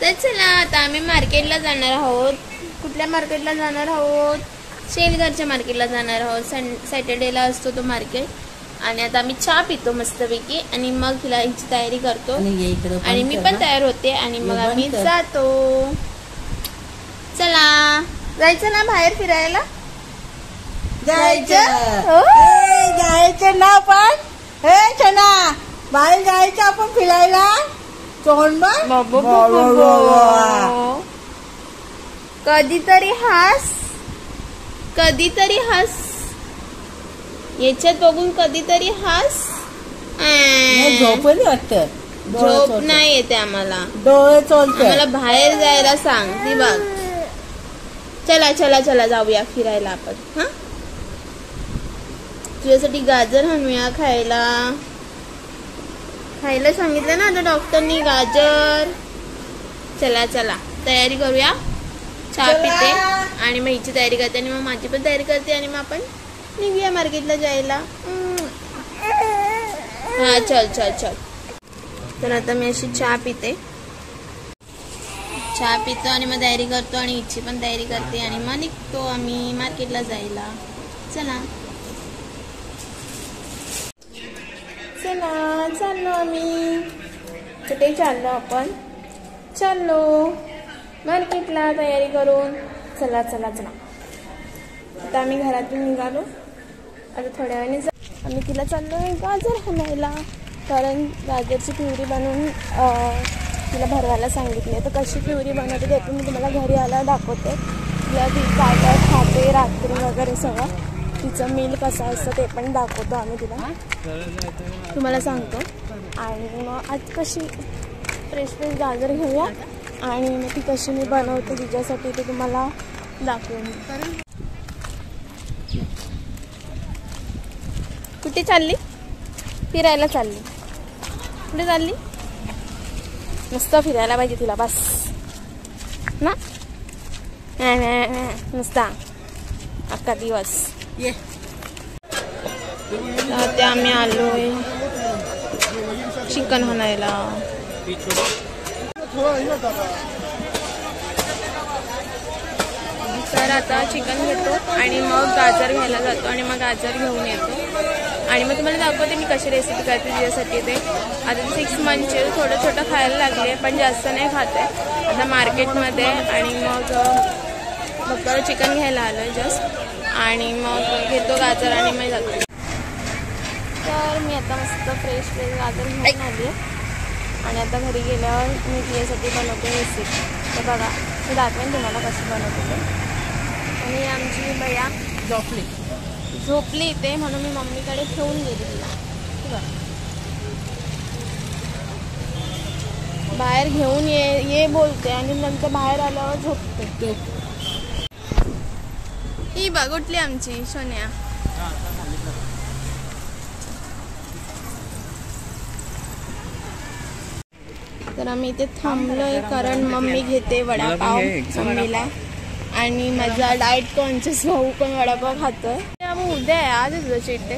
तर चला आता आम्ही मार्केटला जाणार आहोत. कुठल्या मार्केटला जाणार आहोत? शेलघरच्या मार्केटला जाणार आहोत. सॅटर्डेला असतो तो मार्केट. आणि आता आम्ही चहा पितो मस्तपैकी आणि मग हिला हिची तयारी करतो आणि मी पण तयार होते आणि मग आम्ही जातो. चला जायचं ना बाहेर फिरायला? जायचं ना पण हे छना बाहेर जायचं आपण फिरायला. कधीतरी हास याच्यात बघून कधीतरी हास. झोपली वाटतं. झोप नाही येते आम्हाला. डोळे चोलते. आम्हाला बाहेर जायला सांग. ती बघ. चला चला चला जाऊया फिरायला आपण. हा तुझ्यासाठी गाजर आणूया खायला सांगितलं ना आता डॉक्टरनी गाजर. चला चला तयारी करूया. चहा पिते आणि मग हिची तयारी करते आणि मग माझी पण तयारी करते आणि मग आपण निघूया मार्केटला जायला. हा चल चल चल. तर आता मी अशी चहा पितो आणि मग तयारी करतो आणि हिची पण तयारी करते आणि मग निघतो आम्ही मार्केटला जायला. चला चला चाललो आम्ही. कुठे चाललो आपण? चाललो मार्केटला तयारी करून. चला चला चला. आता आम्ही घरातून निघालो. आता थोड्या वेळाने आम्ही तिला चाललो गाजर आणायला कारण गाजरची प्युरी बनवून तिला भरवायला सांगितली. तर कशी प्युरी बनवते ते पण मी तुम्हाला घरी आला दाखवते. तिला ती काय काय खाते रात्री वगैरे सगळं तिचं मील कसं असतं ते पण दाखवतो आम्ही तिला. तुम्हाला सांगतो. आणि मग आज कशी फ्रेश गाजर घेऊया आणि मग ती कशी मी बनवते तिच्यासाठी ते तुम्हाला दाखवेन. कुठे चालली? फिरायला चालली. कुठे चालली? मस्त फिरायला पाहिजे तिला बस ना. नुसता अख्खा दिवस. ते आम्ही आलोय चिकन आणायला. तर आता चिकन घेतो आणि मग गाजर घ्यायला जातो आणि मग गाजर घेऊन येतो आणि मग तुम्हाला दाखवते मी कशी रेसिपी करते तिच्यासाठी. ते आता 6 मंथचे थोडं छोटं खायला लागले पण जास्त नाही खाते आता मार्केटमध्ये. आणि मग चिकन घ्यायला आलोय जस्ट आणि मग घेतो गाजर आणि मग जातो. तर मी आता मस्त फ्रेश गाजर घेऊन आली आणि आता घरी गेल्यावर मी तिच्यासाठी बनवते रेसिपी. तर बघा मी दाखवेन तुम्हाला कशी बनवते ते. आणि आमची भैया झोपली इथे म्हणून मी मम्मीकडे ठेवून गेली तिला. बाहेर घेऊन ये बोलते आणि नंतर बाहेर आल्यावर झोपते. ही बघ उठली आमची सोन्या. तर आम्ही इथे थांबलोय कारण मम्मी घेते वडापाव मम्मीला आणि माझा डाएट कॉन्शियस भाऊ पण वडापाव खातोय. मग उद्या आहे आज तुझं चीट डे.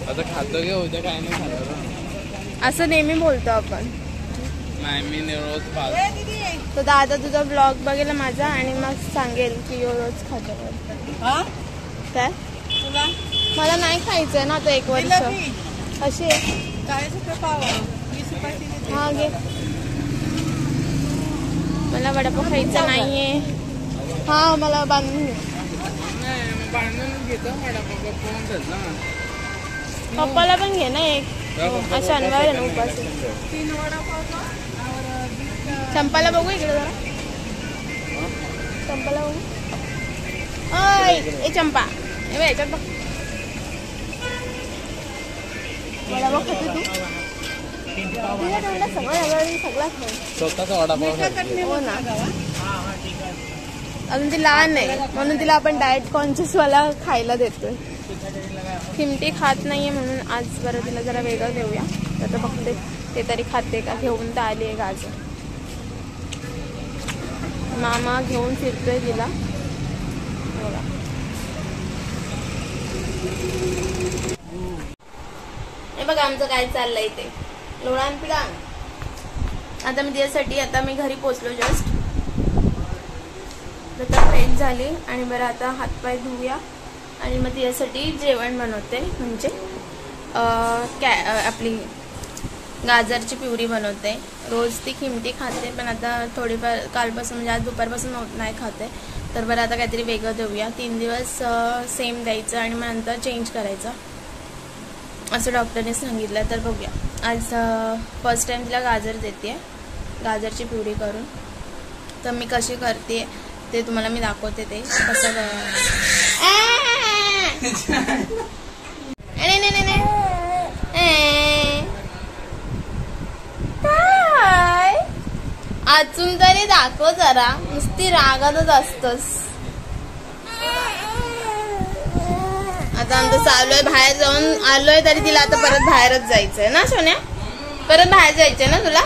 आता खातो की उद्या काय नाही खाणार असं नेहमी बोलतो आपण. नाही मी रोज खातो. तर दादा तुझा ब्लॉग बघेल माझा आणि मग सांगेल की रोज खातो. काय मला नाही खायचंय ना आता 1 वर्ष. अशी आहे हा घे. मला वडापाव खायचा नाहीये. हा मला बांधून घे. पप्पाला पण घे ना एक. शनिवार आहे ना उपास. चंपाला बघू इकडे जरा. चंपाला बघू. ए चंपा याच्यात बघ. वडापाव खाते तू? सगळा स्वतःचा वडापाव हो ना. अजून ती लहान आहे म्हणून तिला आपण डाएट कॉन्शियस वाला खायला देतोय. खिमटी खात नाहीये म्हणून आज बरं तिला जरा वेगळं देऊया. तर बघते ते तरी खाते का. घेऊन तर आली आहे गाजर. मामा घेऊन फिरतोय तिला. हे बघा आमचं काय चाललंय ते लोळान पिळान. आता मी त्यासाठी आता मी घरी पोचलो जस्ट. आता फ्रेश झाली आणि बरं आता हातपाय धुऊया आणि मग त्यासाठी जेवण बनवते. म्हणजे आपली गाजरची प्युरी बनवते. रोज ती खिमटी खाते पण आता थोडीफार कालपासून म्हणजे आज दुपारपासून नाही खाते. तर बरं आता काहीतरी वेगळं देऊया. 3 दिवस सेम द्यायचं आणि मग नंतर चेंज करायचं असं डॉक्टरने सांगितलं. तर बघूया. आज फर्स्ट टाइम तिला गाजर देते, गाजरची प्युरी करून. तर मी कशी करते ते तुम्हाला मी दाखवते. ते कसं अजून तरी दाखव जरा. नुसती रागातच असतोस. आता आमचं चालू आहे, बाहेर जाऊन आलोय तरी तिला आता परत बाहेरच जायचंय ना सोन्या. परत बाहेर जायचंय ना तुला.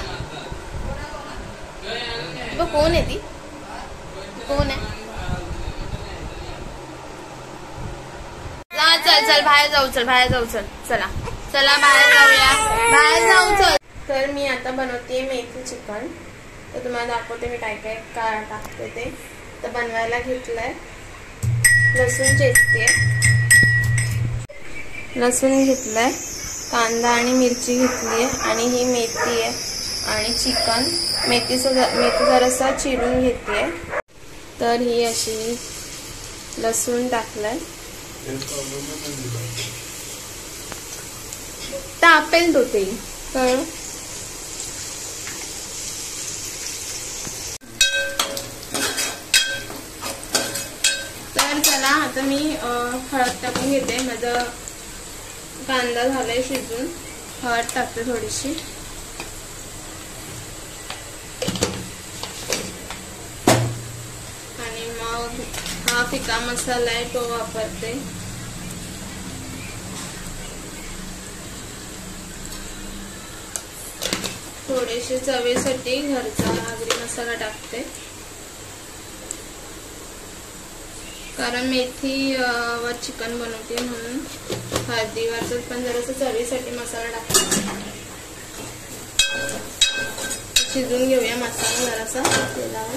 कोण आहे ती? कोण आहे? चल चल बाहेर जाऊ. चल बाहेर जाऊ. चल चला चला बाहेर जाऊया. बाहेर जाऊ चल. तर मी आता बनवते मेथी चिकन. तर तुम्हाला दाखवते मी काय काय टाकते ते. तर बनवायला घेतलंय. लसूण चेचते, लसूण घेतलंय, कांदा आणि मिरची घेतली आहे आणि ही मेथी आहे आणि चिकन. मेथी जरासा चिरून घेते. तर ही अशी लसूण टाकलंय. तापेल तो ते कळ. तर चला आता मी हळद टाकून घेते. माझा कांदा झालाय शिजून. हळद टाकते थोडीशी. आणि मग हा फिका मसाला आहे तो वापरते. थोडेसे चवीसाठी घरचा आगरी मसाला टाकते. कारण मेथी वर चिकन बनवते म्हणून हळदीवरच पण जरासं चवीसाठी मसाला टाकते. शिजून घेऊया मसाला जरासा तेलावर.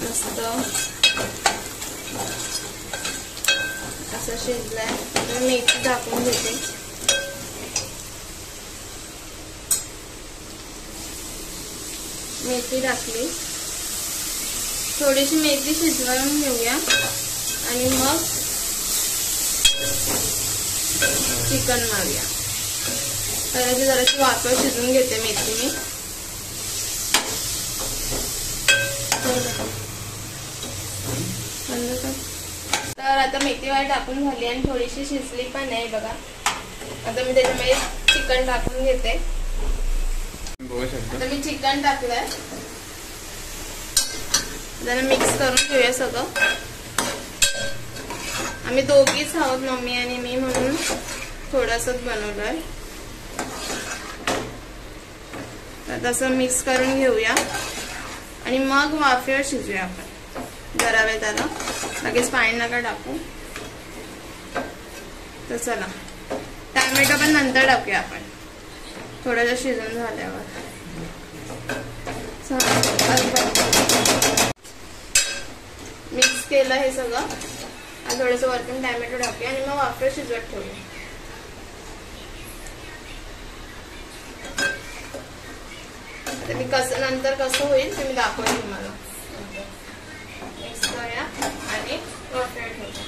मस्त असं शिजलाय. तर मेथी टाकून घेते. मेथी टाकली. थोडीशी मेथी शिजवून घेऊया आणि मग चिकन मारूया. तर जराशी वाफेवर शिजवून घेते मेथी मी. तर आता मेथी वाट टाकून झाली आणि थोडीशी शिजली पण आहे बघा. आता मी त्याच्यामध्ये चिकन टाकून घेते. आता मी चिकन टाकलंय. जरा मिक्स करून घेऊया सगळं. आम्ही दोघीच आहोत, मम्मी आणि मी, म्हणून थोडंसंच बनवलंय. तर तसं मिक्स करून घेऊया आणि मग वाफेवर शिजूया आपण जरा वेळ त्याला. लगेच पाणी नका टाकू. तर चला टॅमॅटो पण नंतर टाकूया आपण थोडंसं शिजून झाल्यावर. मिक्स केलं हे सगळं. आणि थोडंसं वरतून टॅमॅटो टाकूया आणि मग वाफेवर शिजवत ठेवूया. आता मी नंतर कसं होईल ते मी दाखवेन तुम्हाला. मिक्स करूया आणि वाफेवर ठेवूया.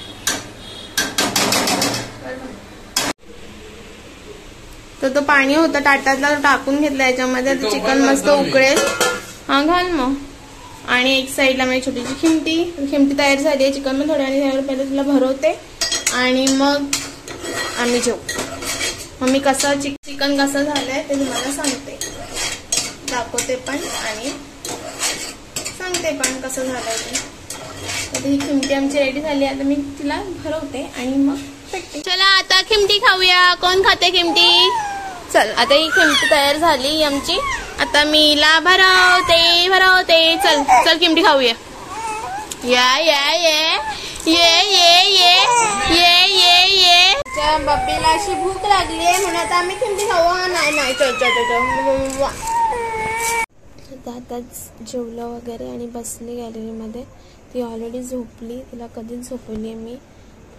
तर तो पाणी होतं ताटातला टाकून घेतला याच्यामध्ये. चिकन मस्त उकळेल. हा घाल मग. आणि एक साईडला माझी छोटीशी खिमटी तयार झाली आहे. चिकन पण थोड्या वेळ पहिले तुला भरवते आणि मग आम्ही जेवू. मग मी कसं चिकन कसं झालंय ते तुम्हाला सांगते, दाखवते पण आणि सांगते पण कसं झालंय ते. आता ही खिमटी आमची रेडी झाली. आता मी तिला भरवते आणि मग फेकते. चला आता खिमटी खाऊया. कोण खाते खिमटी? चल आता ही खिमटी तयार झाली आमची. आता मीला भरवते. चल चल खिमटी खाऊया. ये ये ये ये ये ये ये ये ये त्या बब्बीला अशी भूक लागली आहे म्हणून आता आम्ही खिमटी खाऊ. नाही चल. आताच जेवलं वगैरे आणि बसली गॅलरीमध्ये. ती ऑलरेडी झोपली, तिला कधीच झोपवली आहे मी.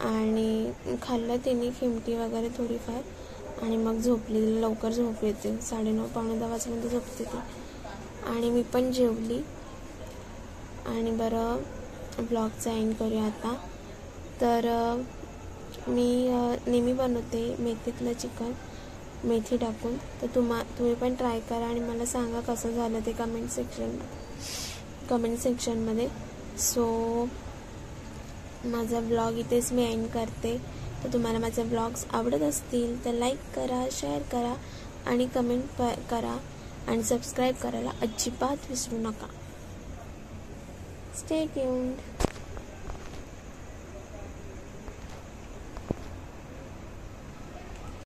आणि खाल्लं तिने खिमटी वगैरे थोडीफार आणि मग झोपली. तिला लवकर झोप येते, 9:30 पावणे 10 वाजेपर्यंत झोपते ती. आणि मी पण जेवली. आणि बरं ब्लॉगचा एंड करूया आता. तर मी नेहमी बनवते मेथीतलं चिकन मेथी टाकून. तर तुम्ही पण ट्राय करा आणि मला सांगा कसं झालं ते कमेंट सेक्शनमध्ये. सो माझा ब्लॉग इथेच मी एंड करते. तर तुम्हाला माझे ब्लॉग्स आवडत असतील तर लाईक करा, शेअर करा आणि कमेंट करा आणि सबस्क्राईब करायला अजिबात विसरू नका. Stay tuned.